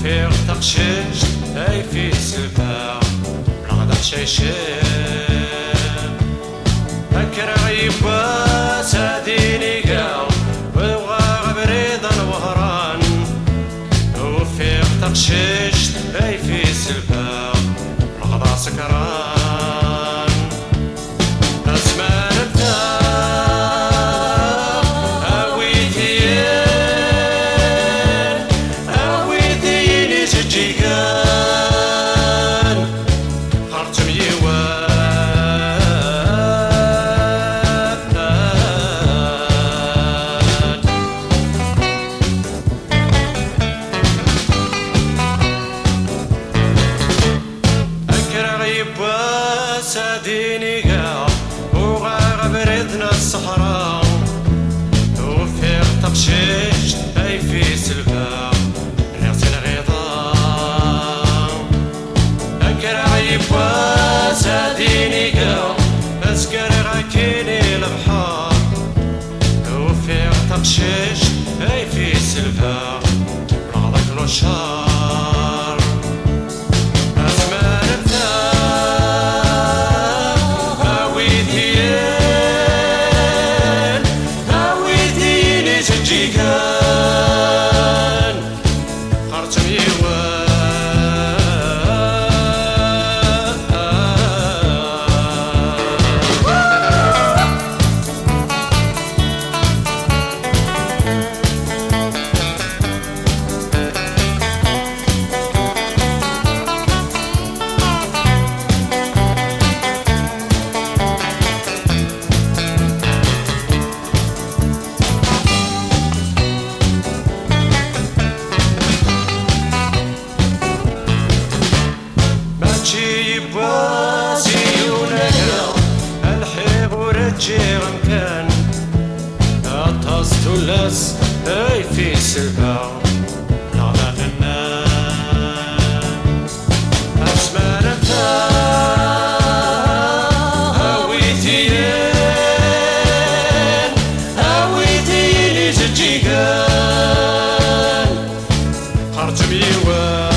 وفيغ تقشيش اي في سلفا رغد شيشان اكر غيبا ساديني قاو وغا بريد الوهران وفيغ تقشيش اي في سلفا رغد سكران اسمان ساديني قاع وغا بردنا الصحراء وفيغ تقشيش اي في سلفا نغسل الغيطان اكر عيبا ساديني قاع اسكر غاكيني البحار وفيغ تقشيش اي في سلفا رغدك الوشار باسي ونهر الحيب ورجي غمكان أطاس تولس اي في سلفا نغلا النان أسمان انتا هاويتين زجيقان خرج ميوان